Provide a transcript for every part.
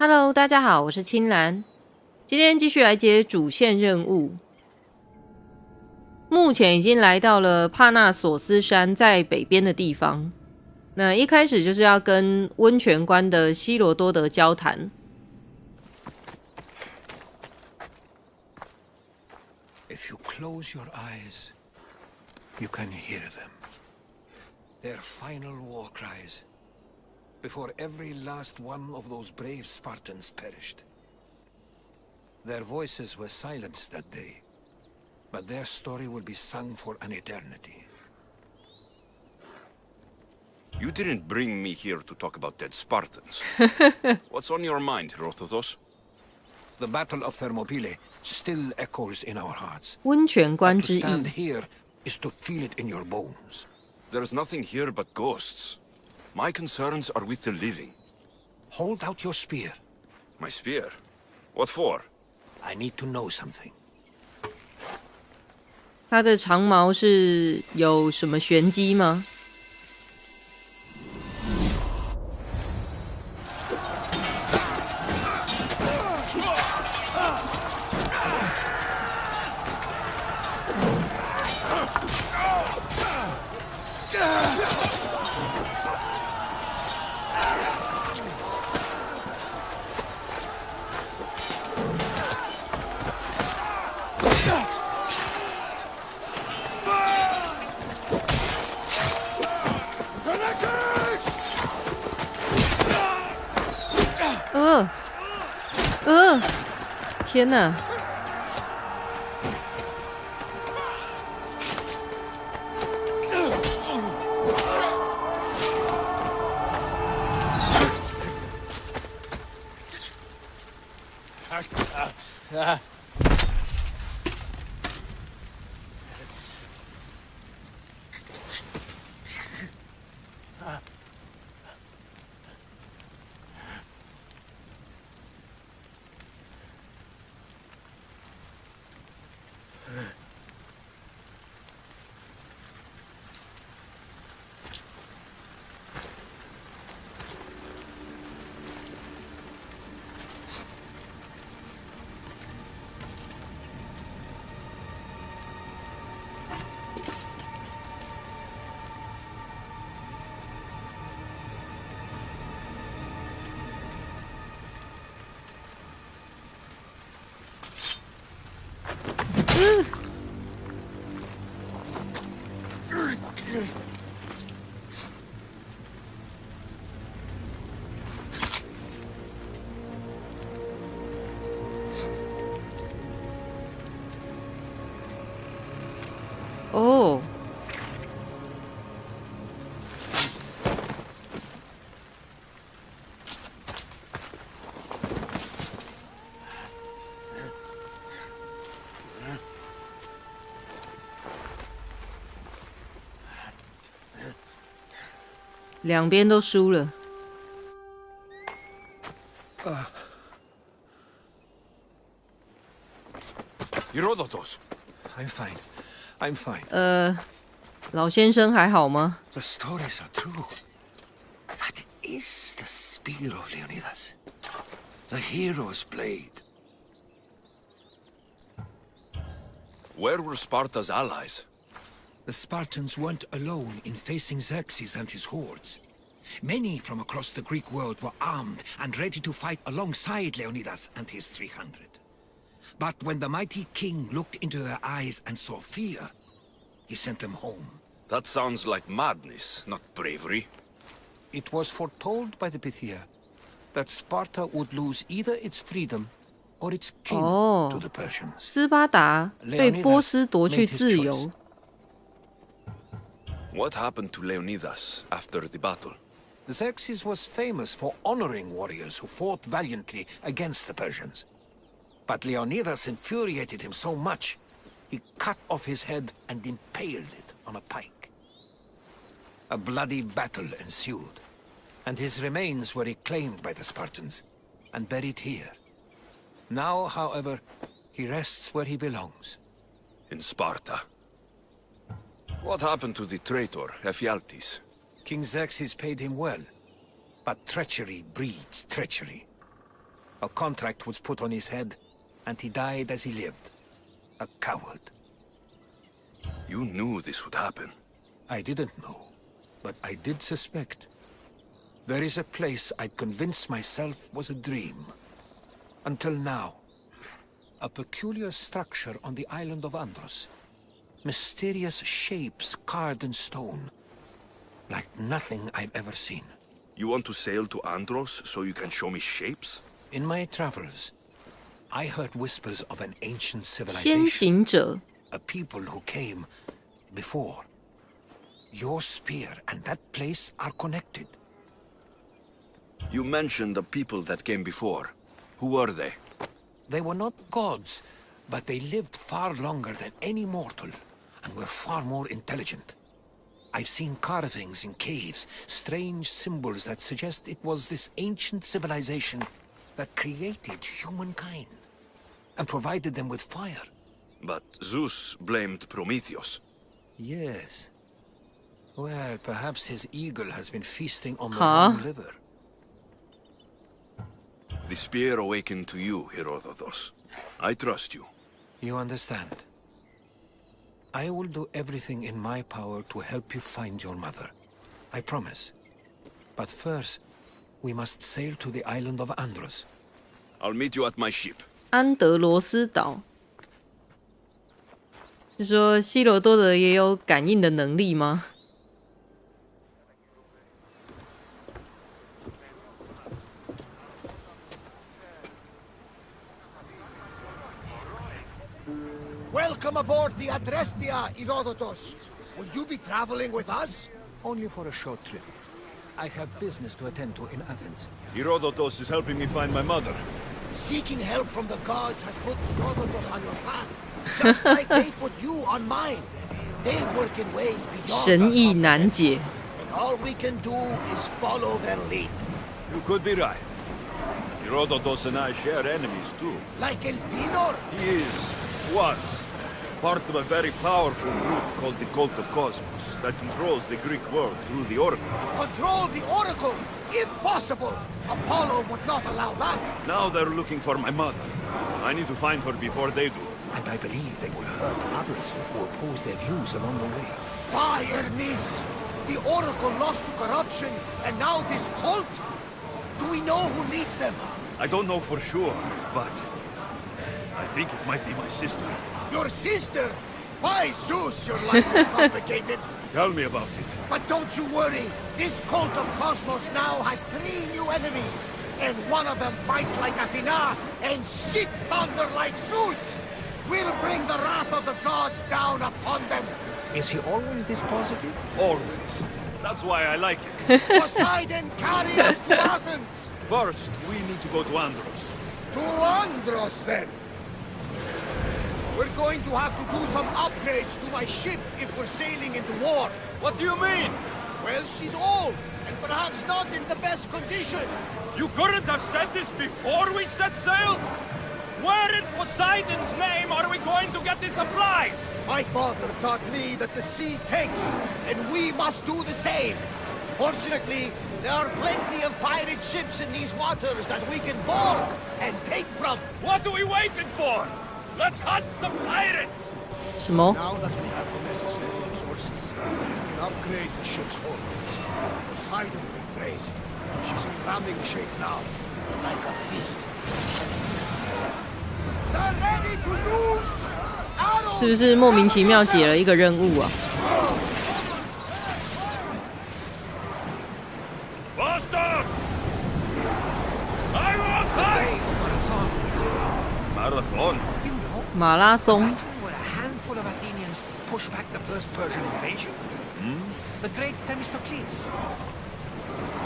Hello，大家好，我是青兰，今天继续来接主线任务。目前已经来到了帕纳索斯山在北边的地方。那一开始就是要跟温泉关的希罗多德交谈。If you close your eyes, you can hear them. Their final war cries, before every last one of those brave Spartans perished. Their voices were silenced that day, but their story will be sung for an eternity. You didn't bring me here to talk about dead Spartans. What's on your mind, Herodotus? The Battle of Thermopylae still echoes in our hearts. 温泉关 But 之 to stand 役， here is to feel it in your bones. There's nothing here but ghosts. My concerns are with the living. Hold out your spear. My spear? What for? I need to know something. 它的长矛是有什么玄机吗？天哪！哦，两边都输了。Herodotus! I'm fine. I'm fine. 老先生还好吗？ The stories are true. That is the spear of Leonidas. The hero's blade. Where were Sparta's allies? The Spartans weren't alone in facing Xerxes and his hordes. Many from across the Greek world were armed and ready to fight alongside Leonidas and his 300. But when the mighty king looked into their eyes and saw fear, he sent them home. That sounds like madness, not bravery. It was foretold by the Pythia that Sparta would lose either its freedom or its king to the Persians. 斯巴达被波斯夺去自由。 What happened to Leonidas after the battle? Xerxes was famous for honoring warriors who fought valiantly against the Persians. But Leonidas infuriated him so much, he cut off his head and impaled it on a pike. A bloody battle ensued, and his remains were reclaimed by the Spartans and buried here. Now, however, he rests where he belongs. In Sparta. What happened to the traitor, King Xerxes paid him well, but treachery breeds treachery. A contract was put on his head, and he died as he lived. A coward. You knew this would happen. I didn't know, but I did suspect. There is a place I'd convinced myself was a dream. Until now. A peculiar structure on the island of Andros. Mysterious shapes carved in stone. Like nothing I've ever seen. You want to sail to Andros so you can show me shapes? In my travels, I heard whispers of an ancient 先 civilization. 行者 A people who came before. Your spear and that place are connected. You mentioned the people that came before. Who were they? They were not gods, but they lived far longer than any mortal, and were far more intelligent. I've seen carvings in caves, strange symbols that suggest it was this ancient civilization that created humankind, and provided them with fire. But Zeus blamed Prometheus. Yes. Well, perhaps his eagle has been feasting on the Huh? wrong liver. The spear awakened to you, Herodotus. I trust you. You understand. I will do everything in my power to help you find your mother. I promise. But first, we must sail to the island of Andros. I'll meet you at my ship. 安德罗斯岛。是说希罗多德也有感应的能力吗？ Welcome aboard the Adrestia, Herodotus. Will you be traveling with us? Only for a short trip. I have business to attend to in Athens. Herodotus is helping me find my mother. Seeking help from the gods has put Herodotus on your path, just like they put you on mine. They work in ways beyond 神 our 意 comprehension, 难解。 and all we can do is follow their lead. You could be right. Herodotus and I share enemies too. Like El Pinor? He was part of a very powerful group called the Cult of Cosmos that controls the Greek world through the Oracle. Control the Oracle? Impossible! Apollo would not allow that. Now they're looking for my mother. I need to find her before they do. And I believe they will hurt others who oppose their views along the way. By Hermes! The Oracle lost to corruption, and now this cult? Do we know who leads them? I don't know for sure, but I think it might be my sister. Your sister? By Zeus, your life is complicated. Tell me about it. But don't you worry. This cult of Cosmos now has 3 new enemies. And one of them fights like Athena and shits thunder like Zeus. We'll bring the wrath of the gods down upon them. Is he always this positive? Always. That's why I like him. Poseidon, carry us to Athens. First, we need to go to Andros. To Andros, then. We're going to have to do some upgrades to my ship if we're sailing into war. What do you mean? Well, she's old, and perhaps not in the best condition. You couldn't have said this before we set sail? Where in Poseidon's name are we going to get the supplies? My father taught me that the sea takes, and we must do the same. Fortunately, there are plenty of pirate ships in these waters that we can board and take from. What are we waiting for? Let's hunt some pirates! 什么？ Now that we have the necessary resources, we can upgrade the ship's hull. Poseidon be praised. She's in ramming shape now, like a fist. They're ready to loose! Arrows! 是不是莫名其妙解了一个任务啊？ Faster! I want time! Marathon? You know, 马拉松 battle where a handful of Athenians push back the first Persian invasion. The great Themistocles.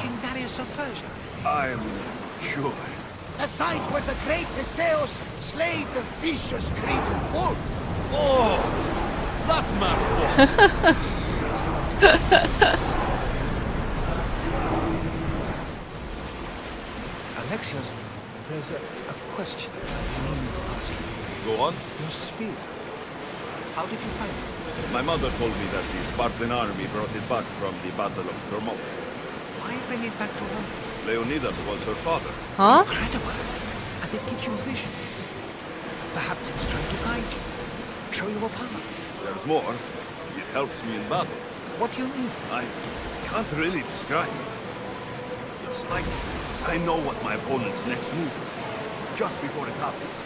King Darius of Persia. I'm sure. The site where the great Theseus slayed the vicious Cretan bull. Oh! That marathon! Alexios, there's a question I mean to ask you. Go on. Your spear. How did you find it? My mother told me that the Spartan army brought it back from the Battle of Thermopylae. Why bring it back to Rome? Leonidas was her father. 啊？ Incredible. and it gives you visions. Perhaps it's trying to guide you, show you a path. There's more. It helps me in battle. What do you mean? I can't really describe it. It's like I know what my opponent's next move will be, just before it happens.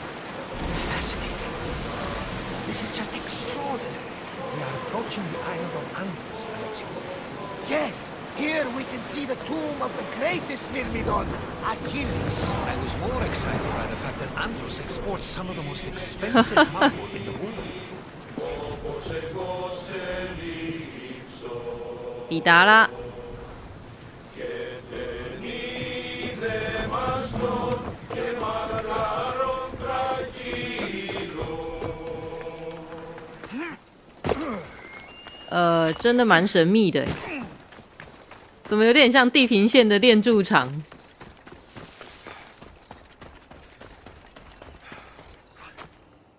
Fascinating. This is just extraordinary. We are approaching the island of Andros, Alexios. Yes, here we can see the tomb of the greatest Myrmidon, Achilles. I was more excited by the fact that Andros exports some of the most expensive marble in the world. 抵达啦！真的蛮神秘的，怎么有点像地平线的练筑场？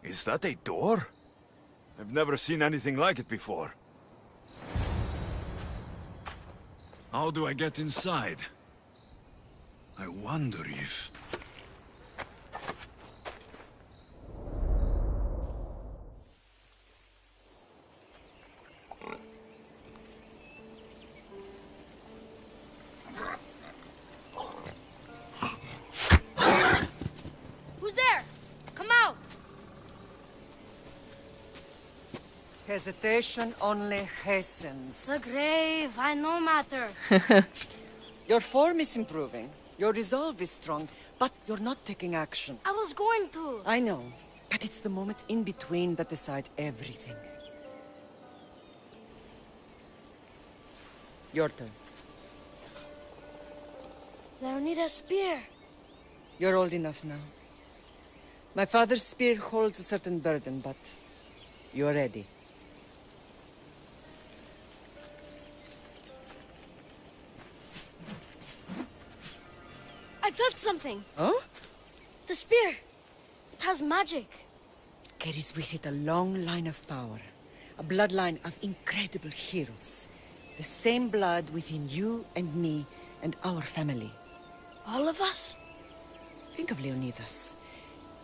Is that a door? I've never seen anything like it before. How do I get inside? I wonder if... Who's there? Come out! Hesitation only hastens. The grave, I know matter. Your form is improving. Your resolve is strong, but you're not taking action. I was going to. I know, but it's the moments in between that decide everything. Your turn. Leonida's spear. You're old enough now. My father's spear holds a certain burden, but you're ready. I felt something. Huh? The spear. It has magic. Carries with it a long line of power. A bloodline of incredible heroes. The same blood within you and me and our family. All of us? Think of Leonidas.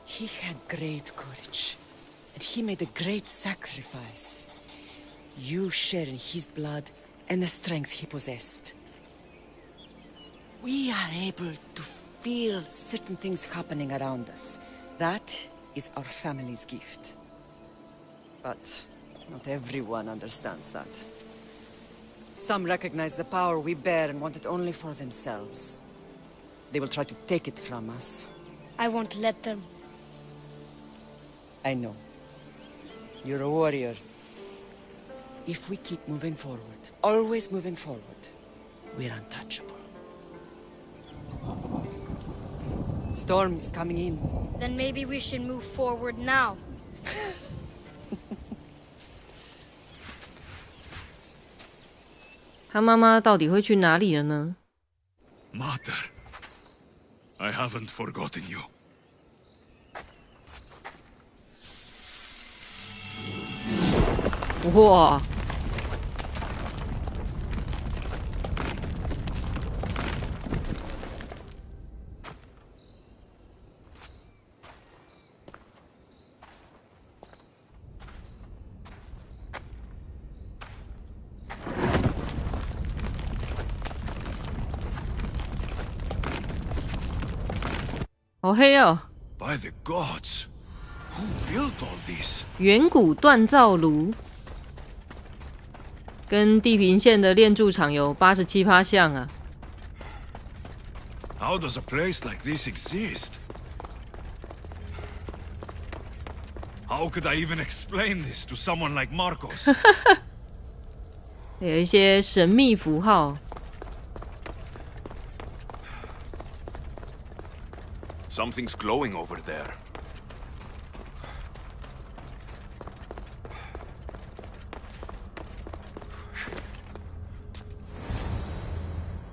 He had great courage. And he made a great sacrifice. You share in his blood and the strength he possessed. We are able to feel certain things happening around us. That is our family's gift. But not everyone understands that. Some recognize the power we bear and want it only for themselves. They will try to take it from us. I won't let them. I know. You're a warrior. If we keep moving forward, always moving forward, we're untouchable. Storm's coming in. Then maybe we should move forward now. 他妈妈到底会去哪里了呢？ Mater, I haven't forgotten you. 哇！好黑哦！ By the gods, who built all this? 远古锻造炉，跟地平线的炼筑场有87%像啊！ How does a place like this exist? How could I even explain this to someone like Marcos? 有一些神秘符号。 Something's glowing over there.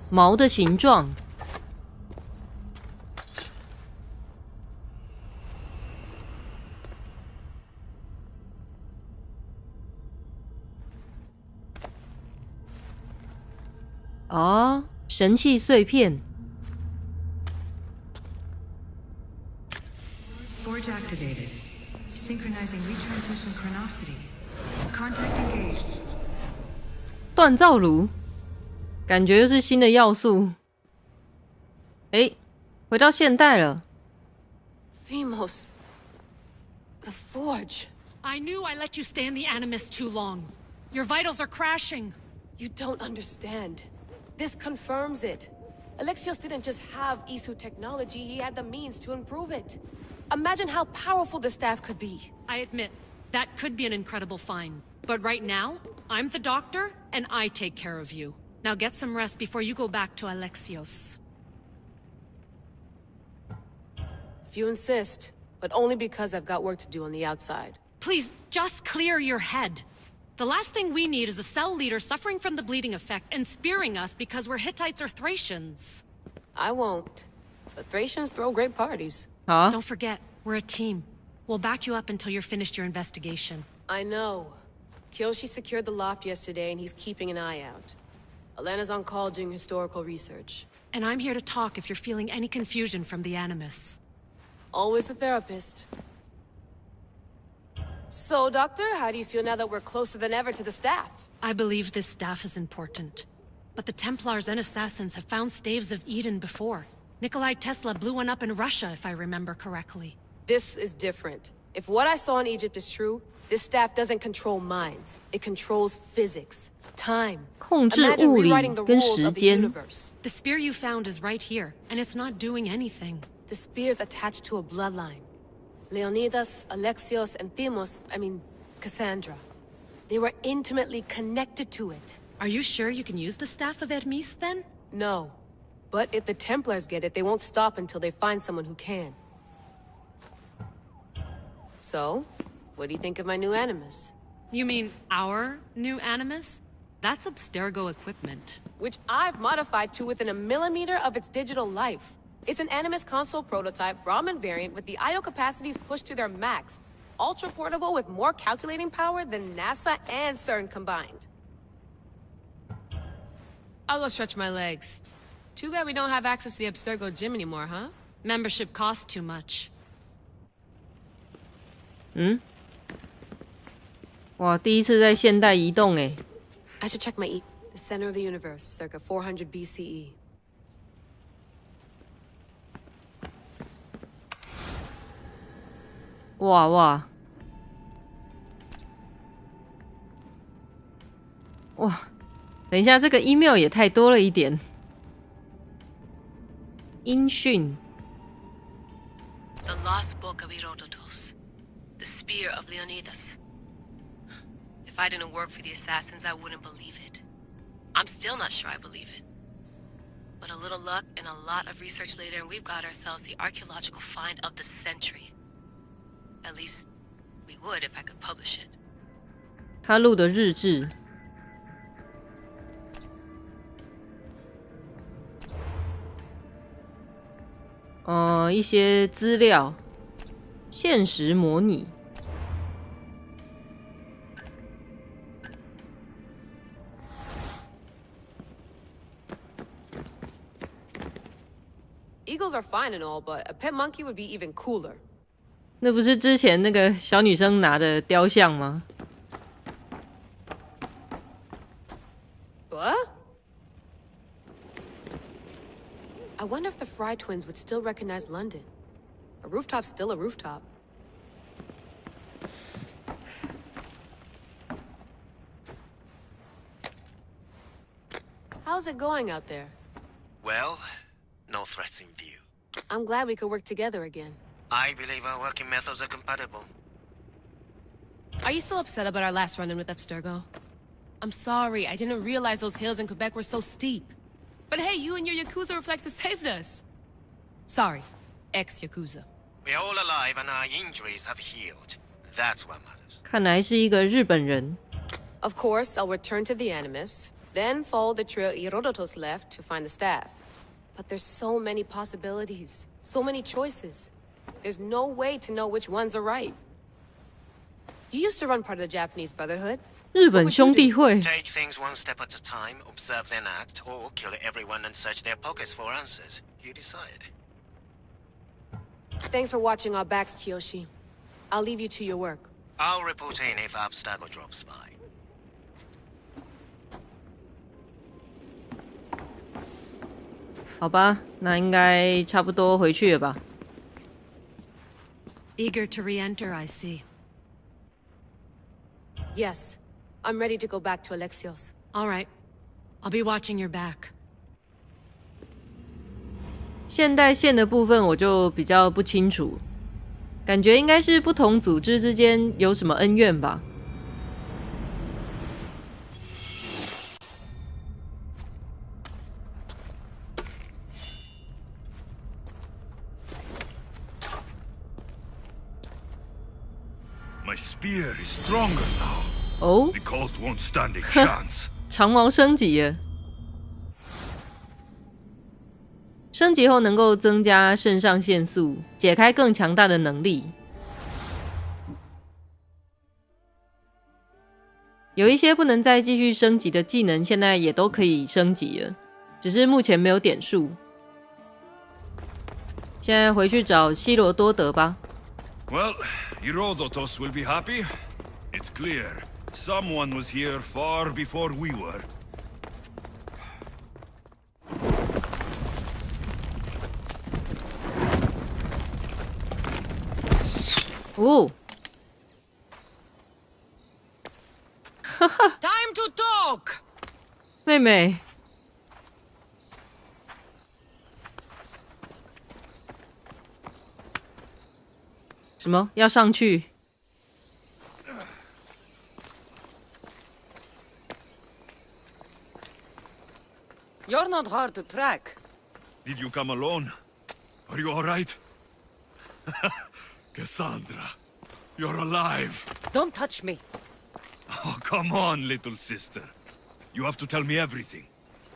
毛的形状。哦，神器碎片。Switch activated. Synchronizing retransmission chronicity. Contact engaged. 锻造炉，感觉又是新的要素。诶，回到现代了。Themos. The Forge. I knew I let you stay in the Animus too long. Your vitals are crashing. You don't understand. This confirms it. Alexios didn't just have Isu technology, he had the means to improve it. Imagine how powerful the staff could be. I admit, that could be an incredible find. But right now, I'm the doctor, and I take care of you. Now get some rest before you go back to Alexios. If you insist, but only because I've got work to do on the outside. Please, just clear your head. The last thing we need is a cell leader suffering from the bleeding effect and spearing us because we're Hittites or Thracians. I won't. The Thracians throw great parties. Huh? Don't forget, we're a team. We'll back you up until you're finished your investigation. I know. Kyoshi secured the loft yesterday and he's keeping an eye out. Elena's on call doing historical research. And I'm here to talk if you're feeling any confusion from the Animus. Always the therapist. So, Doctor, how do you feel now that we're closer than ever to the staff? I believe this staff is important. But the Templars and Assassins have found staves of Eden before. Nikolai Tesla blew one up in Russia, if I remember correctly. This is different. If what I saw in Egypt is true, this staff doesn't control minds. It controls physics, time. 控制 Imagine 物理 rewriting the 跟 rules 时 of the 间。 universe. The spear you found is right here, and it's not doing anything. The spear's attached to a bloodline. Leonidas, Alexios, and Cassandra. They were intimately connected to it. Are you sure you can use the Staff of Hermes, then? No. But if the Templars get it, they won't stop until they find someone who can. So, what do you think of my new Animus? You mean our new Animus? That's Abstergo equipment. Which I've modified to within a millimeter of its digital life. It's an Animus console prototype, Brahmin variant, with the I/O capacities pushed to their max. Ultra-portable with more calculating power than NASA and CERN combined. I'll go stretch my legs. Too bad we don't have access to the Abstergo gym anymore, huh? Membership costs too much. 哇，第一次在现代移动诶。 I should check my The center of the universe, circa 400 BCE. 哇哇哇！等一下，这个 email 也太多了一点。音讯。 The lost book of Herodotus. The spear of Leonidas. If I didn't work for the assassins, I wouldn't believe it. I'm still not sure I believe it. But a little luck and a lot of research later, and we've got ourselves the archaeological find of the century. At least, we would if I could publish it. 他录的日志。一些资料，现实模拟。Eagles are fine and all, but a pet monkey would be even cooler. 那不是之前那个小女生拿的雕像吗？ What? I wonder if the Fry twins would still recognize London. A rooftop's still a rooftop. How's it going out there? Well, no threats in view. I'm glad we could work together again. I believe our working methods are compatible. Are you still upset about our last run-in with Abstergo? I'm sorry, I didn't realize those hills in Quebec were so steep. But hey, you and your Yakuza reflexes saved us. Sorry, ex-Yakuza. We're all alive and our injuries have healed. That's what matters. 看来是一个日本人。 Of course, I'll return to the Animus, then follow the trail Herodotus left to find the staff. But there's so many possibilities, so many choices. There's no way to know which ones are right. You used to run part of the Japanese Brotherhood. 日本兄弟会。 Take things one step at a time, observe then act, or kill everyone and search their pockets for answers. You decide. Thanks for watching our backs, Kiyoshi. I'll leave you to your work. I'll report in if Abstergo drops by. 好吧，那应该差不多回去了吧。Eager to re-enter, I see. Yes, I'm ready to go back to Alexios. All right. I'll be watching your back. 现代线的部分我就比较不清楚，感觉应该是不同组织之间有什么恩怨吧。My spear is stronger now. 哦， The cult won't stand a chance. 长矛升级了，升级后能够增加肾上腺素，解开更强大的能力。有一些不能再继续升级的技能，现在也都可以升级了，只是目前没有点数。现在回去找希罗多德吧。Well, Herodotus will be happy. It's clear. Someone was here far before we were. 哦， Time to talk! 妹妹，什么要上去？ You're not hard to track. Did you come alone? Are you all right? Cassandra, you're alive. Don't touch me. Oh, come on, little sister. You have to tell me everything.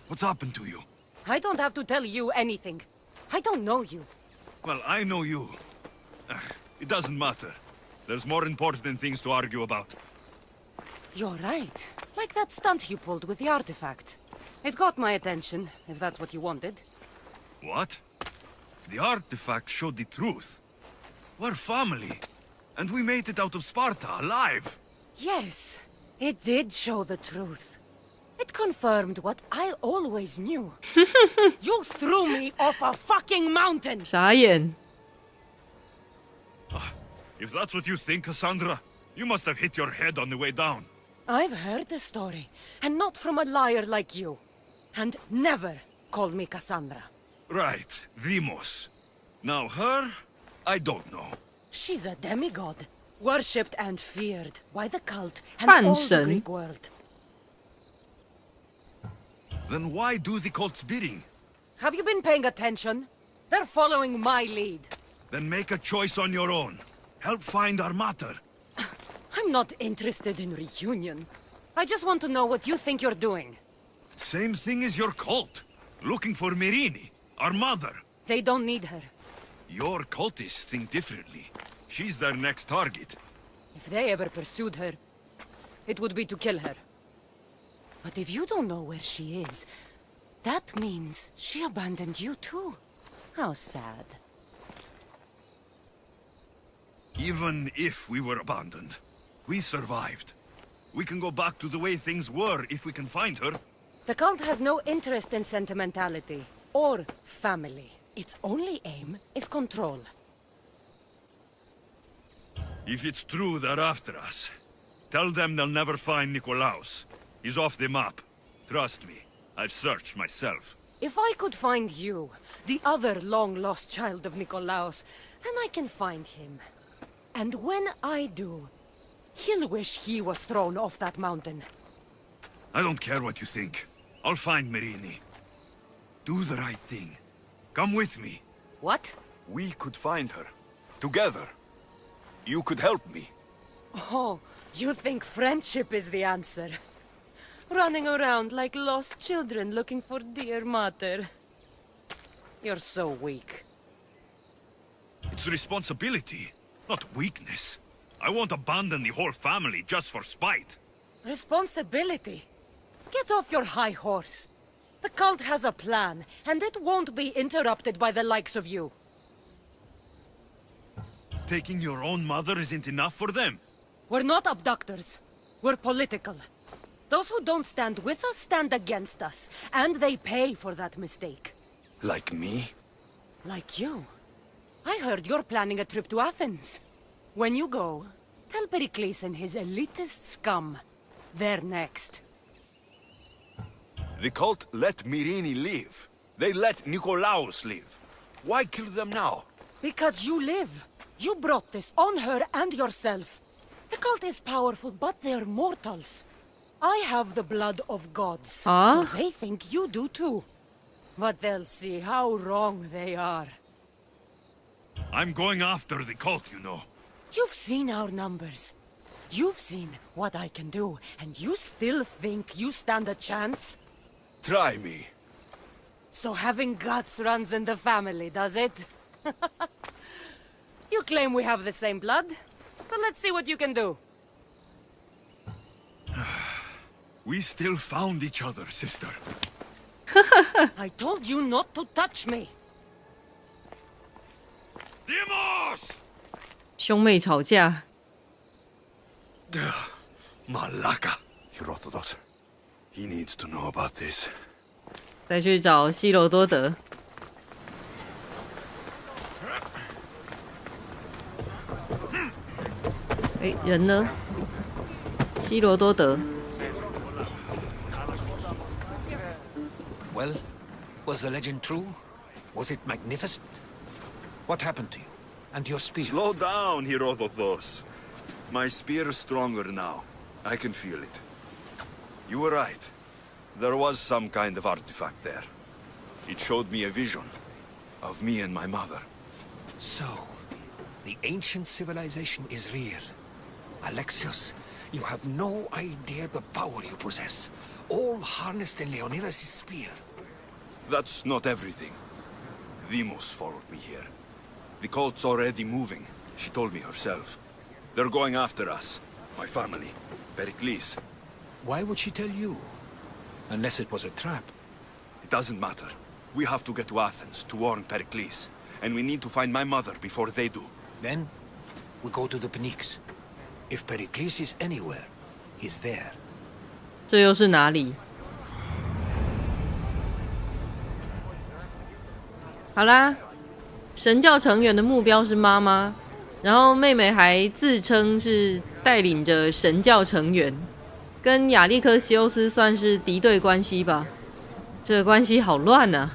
What's happened to you? I don't have to tell you anything. I don't know you. Well, I know you. It doesn't matter. There's more important things to argue about. You're right. Like that stunt you pulled with the artifact. It got my attention, if that's what you wanted. What? The artifact showed the truth. We're family. And we made it out of Sparta alive. Yes, it did show the truth. It confirmed what I always knew. You threw me off a fucking mountain! 傻眼。 If that's what you think, Cassandra, you must have hit your head on the way down. I've heard the story, and not from a liar like you. And never call me Cassandra. Right, Demos. Now her, I don't know. She's a demigod, worshipped and feared by the cult and all the 半神。 Greek world. Then why do the cult's bidding? Have you been paying attention? They're following my lead. Then make a choice on your own. Help find our mater. I'm not interested in reunion. I just want to know what you think you're doing. Same thing as your cult. Looking for Merini, our mother. They don't need her. Your cultists think differently. She's their next target. If they ever pursued her, it would be to kill her. But if you don't know where she is, that means she abandoned you too. How sad. Even if we were abandoned, we survived. We can go back to the way things were if we can find her. The cult has no interest in sentimentality or family. Its only aim is control. If it's true they're after us, tell them they'll never find Nikolaos. He's off the map. Trust me, I've searched myself. If I could find you, the other long-lost child of Nikolaos, then I can find him. And when I do, he'll wish he was thrown off that mountain. I don't care what you think. I'll find Merini. Do the right thing. Come with me. What? We could find her. Together. You could help me. Oh, you think friendship is the answer? Running around like lost children looking for dear mater. You're so weak. It's responsibility, not weakness. I won't abandon the whole family just for spite. Responsibility? Get off your high horse. The cult has a plan, and it won't be interrupted by the likes of you. taking your own mother isn't enough for them? We're not abductors. We're political. Those who don't stand with us stand against us, and they pay for that mistake. Like me? Like you. I heard you're planning a trip to Athens. When you go, tell Pericles and his elitist scum. They're next. The cult let Myrini live. They let Nikolaos live. Why kill them now? Because you live. You brought this on her and yourself. The cult is powerful, but they're mortals. I have the blood of gods, so they think you do too. But they'll see how wrong they are. I'm going after the cult, you know. You've seen our numbers. You've seen what I can do, and you still think you stand a chance? Try me. So having guts runs in the family, does it? You claim we have the same blood, so let's see what you can do. We still found each other, sister. I told you not to touch me. Demos! 兄妹吵架。 Malaka. Herodotus. He needs to know about this. 再去找希罗多德。哎，人呢？希罗多德。 Well, was the legend true? Was it magnificent? What happened to you? And your spear? Slow down, Herodotus. My spear is stronger now. I can feel it. You were right. There was some kind of artifact there. It showed me a vision of me and my mother. So, the ancient civilization is real. Alexios, you have no idea the power you possess. All harnessed in Leonidas' spear. That's not everything. Demos followed me here. The cult's already moving. She told me herself. They're going after us. My family. Pericles. Why would she tell you? Unless it was a trap. It doesn't matter. We have to get to Athens to warn Pericles. And we need to find my mother before they do. Then, we go to the Pnyx. If Pericles is anywhere, he's there. 这又是哪里？好啦，神教成员的目标是妈妈，然后妹妹还自称是带领着神教成员，跟亚历克西欧斯算是敌对关系吧。这个关系好乱啊！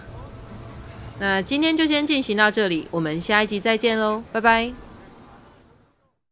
那今天就先进行到这里，我们下一集再见喽，拜拜。